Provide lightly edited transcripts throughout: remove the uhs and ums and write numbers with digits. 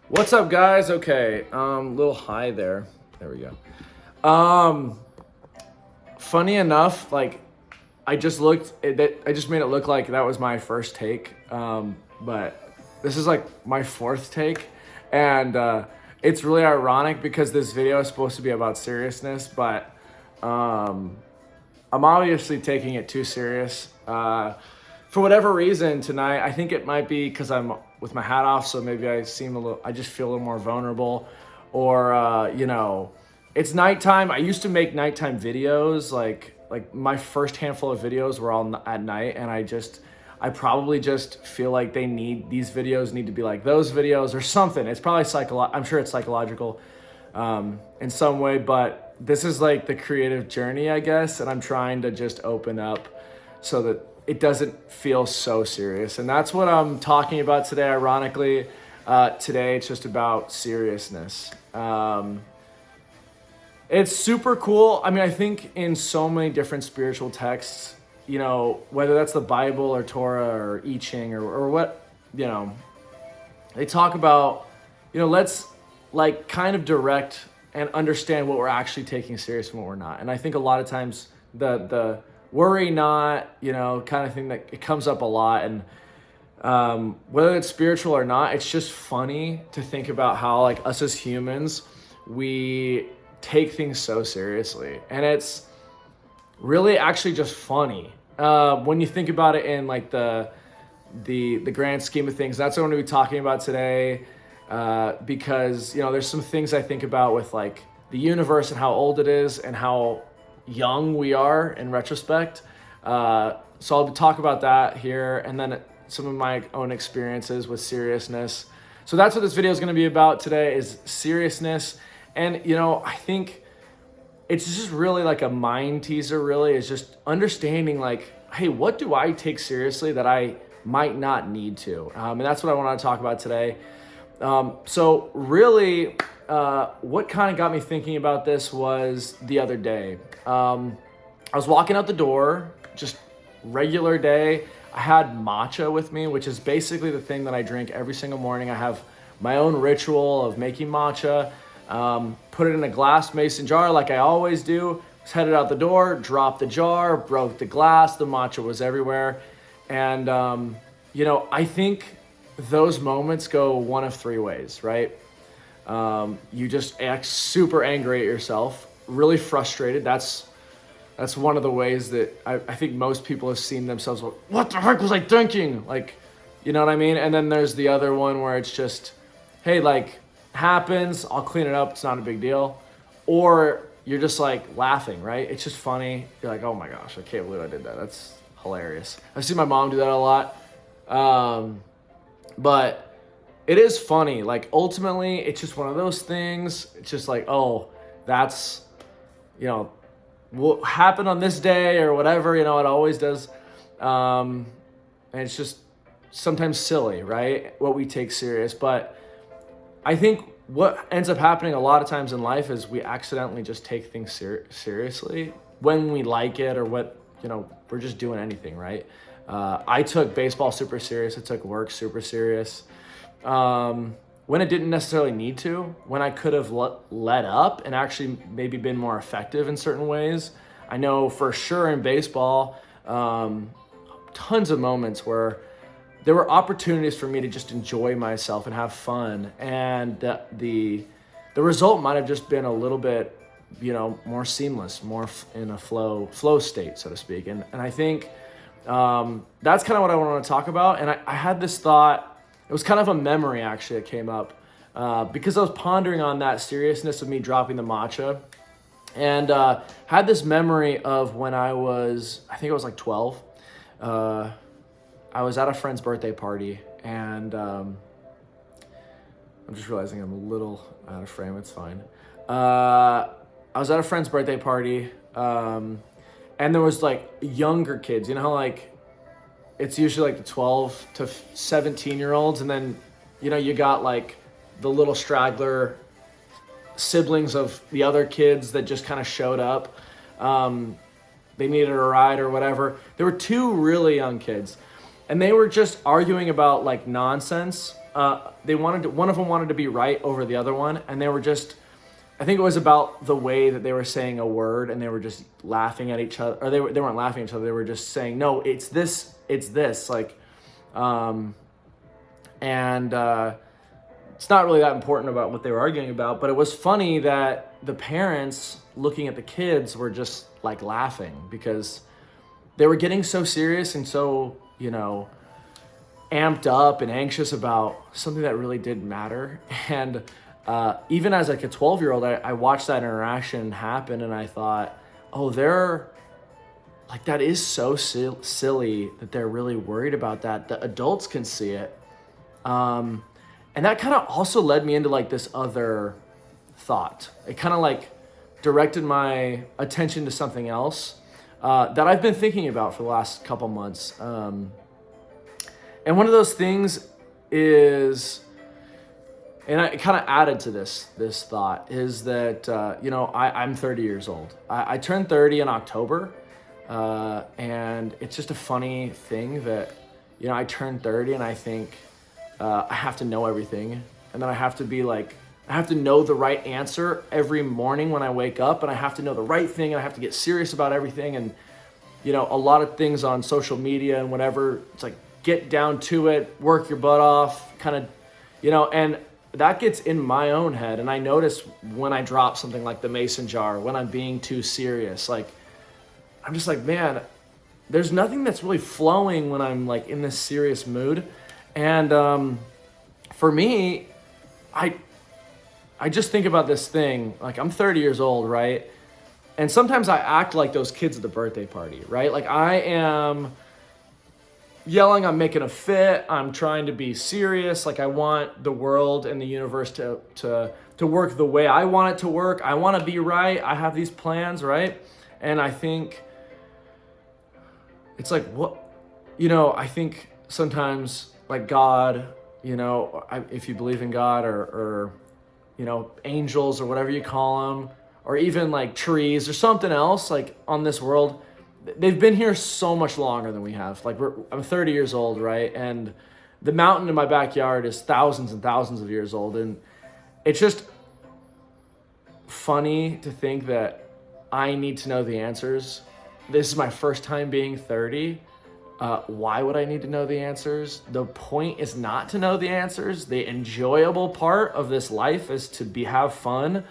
What's up, guys? Okay, little high there. There we go. Funny enough, like I just I just made it look like that was my first take. But this is like my fourth take, and it's really ironic because this video is supposed to be about seriousness, but um, I'm obviously taking it too serious. For whatever reason tonight, I think it might be because I'm with my hat off, so maybe I just feel a little more vulnerable, or it's nighttime. I used to make nighttime videos, like my first handful of videos were all at night, and I probably just feel like these videos need to be like those videos or something. It's probably I'm sure it's psychological in some way, but this is like the creative journey, I guess, and I'm trying to just open up so that it doesn't feel so serious. And that's what I'm talking about today. Ironically, today it's just about seriousness. It's super cool. I mean, I think in so many different spiritual texts, whether that's the Bible or Torah or I Ching or what, they talk about, let's like kind of direct and understand what we're actually taking serious and what we're not. And I think a lot of times the worry not, kind of thing, that it comes up a lot. And whether it's spiritual or not, it's just funny to think about how like us as humans, we take things so seriously. And it's really actually just funny when you think about it in like the grand scheme of things. That's what I'm going to be talking about today, because there's some things I think about with like the universe and how old it is and how young we are in retrospect. So I'll talk about that here, and then some of my own experiences with seriousness. So that's what this video is going to be about today, is seriousness. And I think it's just really like a mind teaser, really, is just understanding like, hey, what do I take seriously that I might not need to? And that's what I want to talk about today. So really, what kind of got me thinking about this was the other day. I was walking out the door, just regular day. I had matcha with me, which is basically the thing that I drink every single morning. I have my own ritual of making matcha. Put it in a glass mason jar like I always do. Was headed out the door, dropped the jar, broke the glass. The matcha was everywhere. And, I think those moments go one of three ways, right? You just act super angry at yourself, really frustrated. That's one of the ways that I think most people have seen themselves like, what the heck was I thinking? Like, you know what I mean? And then there's the other one where it's just, hey, like, happens, I'll clean it up, it's not a big deal. Or you're just like laughing, right? It's just funny. You're like, oh my gosh, I can't believe I did that. That's hilarious. I've seen my mom do that a lot. But it is funny. Like, ultimately, it's just one of those things. It's just like, oh, that's, what happened on this day or whatever, it always does. And it's just sometimes silly, right? What we take serious. But I think what ends up happening a lot of times in life is we accidentally just take things seriously when we like it, or what, we're just doing anything, right? I took baseball super serious. I took work super serious. When it didn't necessarily need to, when I could have let up and actually maybe been more effective in certain ways. I know for sure in baseball, tons of moments where there were opportunities for me to just enjoy myself and have fun. And the result might have just been a little bit, more seamless, more in a flow state, so to speak. And I think that's kind of what I want to talk about. And I had this thought. It was kind of a memory, actually, that came up because I was pondering on that seriousness of me dropping the matcha, and had this memory of when I think I was like 12. I was at a friend's birthday party, and I'm just realizing I'm a little out of frame. It's fine. I was at a friend's birthday party, and there was like younger kids. You know how like it's usually like the 12 to 17-year-olds, and then you got like the little straggler siblings of the other kids that just kind of showed up. They needed a ride or whatever. There were two really young kids, and they were just arguing about like nonsense. one of them wanted to be right over the other one, and they were just, I think it was about the way that they were saying a word, and they were just laughing at each other, or they weren't laughing at each other. They were just saying, no, it's this, like, and it's not really that important about what they were arguing about, but it was funny that the parents looking at the kids were just like laughing because they were getting so serious and so, amped up and anxious about something that really did matter. And even as like a 12-year-old, I watched that interaction happen, and I thought, oh, that is so silly that they're really worried about that. The adults can see it. And that kind of also led me into like this other thought. It kind of like directed my attention to something else that I've been thinking about for the last couple months. And one of those things is, and I kind of added to this thought, is that, I'm 30 years old. I turned 30 in October, and it's just a funny thing that, I turned 30 and I think I have to know everything. And then I have to know the right answer every morning when I wake up, and I have to know the right thing, and I have to get serious about everything. And, a lot of things on social media and whatever, it's like, get down to it, work your butt off, kind of, and that gets in my own head. And I notice when I drop something like the mason jar, when I'm being too serious, like, I'm just like, man, there's nothing that's really flowing when I'm like in this serious mood. And for me, I just think about this thing, like I'm 30 years old, right? And sometimes I act like those kids at the birthday party, right? Like I am yelling, I'm making a fit, I'm trying to be serious, like I want the world and the universe to work the way I want it to work. I want to be right. I have these plans, right? And I think it's like, what, I think sometimes like God, if you believe in God or angels or whatever you call them, or even like trees or something else like on this world, they've been here so much longer than we have. Like I'm 30 years old, right? And the mountain in my backyard is thousands and thousands of years old. And it's just funny to think that I need to know the answers. This is my first time being 30. Why would I need to know the answers? The point is not to know the answers. The enjoyable part of this life is to have fun.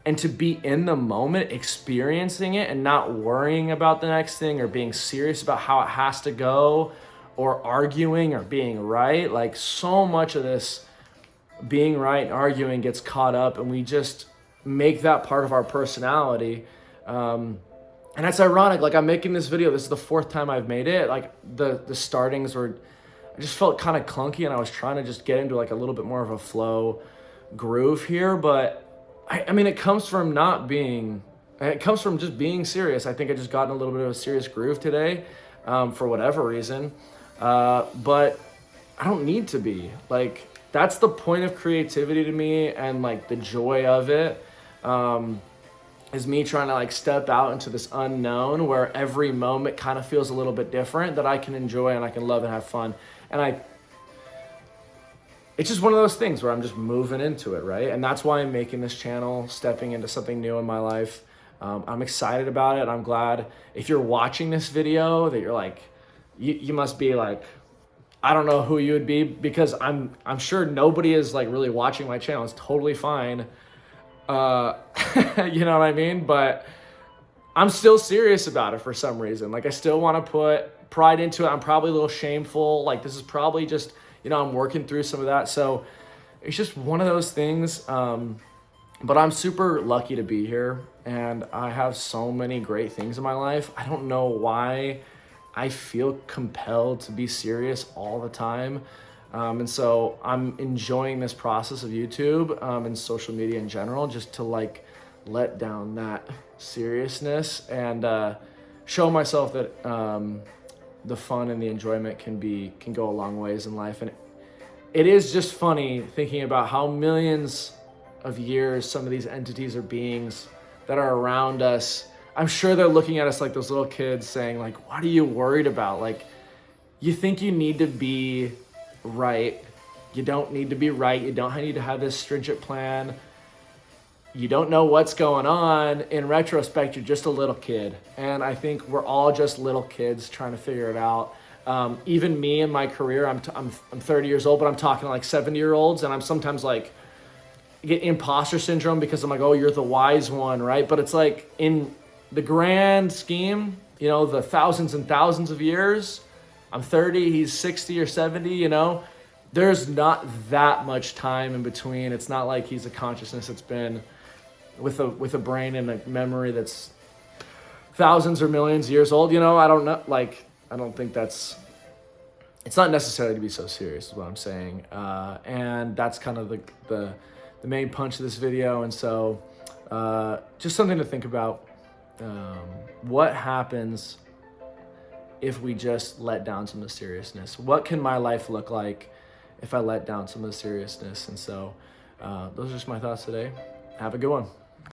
And to be in the moment, experiencing it and not worrying about the next thing or being serious about how it has to go or arguing or being right. Like so much of this being right and arguing gets caught up, and we just make that part of our personality. And that's ironic. Like I'm making this video. This is the 4th time I've made it. Like the startings were, I just felt kind of clunky, and I was trying to just get into like a little bit more of a flow groove here. But I mean, it comes from just being serious. I think I just got in a little bit of a serious groove today, for whatever reason. But I don't need to be. Like, that's the point of creativity to me, and like the joy of it, is me trying to like step out into this unknown where every moment kind of feels a little bit different, that I can enjoy and I can love and have fun. And it's just one of those things where I'm just moving into it, right? And that's why I'm making this channel, stepping into something new in my life. I'm excited about it. I'm glad if you're watching this video that you're like, you must be like, I don't know who you would be, because I'm sure nobody is like really watching my channel. It's totally fine. You know what I mean? But I'm still serious about it for some reason. Like I still want to put pride into it. I'm probably a little shameful. Like this is probably just, I'm working through some of that. So it's just one of those things. But I'm super lucky to be here, and I have so many great things in my life. I don't know why I feel compelled to be serious all the time. And so I'm enjoying this process of YouTube, and social media in general, just to like let down that seriousness and show myself that the fun and the enjoyment can go a long ways in life. And it is just funny thinking about how millions of years some of these entities or beings that are around us, I'm sure they're looking at us like those little kids saying like, what are you worried about? Like, you think you need to be right You don't need to be right. You don't need to have this stringent plan. You don't know what's going on. In retrospect, you're just a little kid. And I think we're all just little kids trying to figure it out. Even me in my career, I'm 30 years old, but I'm talking to like 70-year-olds, and I'm sometimes like, get imposter syndrome because I'm like, oh, you're the wise one, right? But it's like in the grand scheme, you know, the thousands and thousands of years, I'm 30, he's 60 or 70, you know, there's not that much time in between. It's not like he's a consciousness that's been with a brain and a memory that's thousands or millions of years old. You know, I don't know. Like, I don't think it's not necessary to be so serious is what I'm saying. And that's kind of the main punch of this video. And so just something to think about. What happens if we just let down some of the seriousness? What can my life look like if I let down some of the seriousness? And so those are just my thoughts today. Have a good one.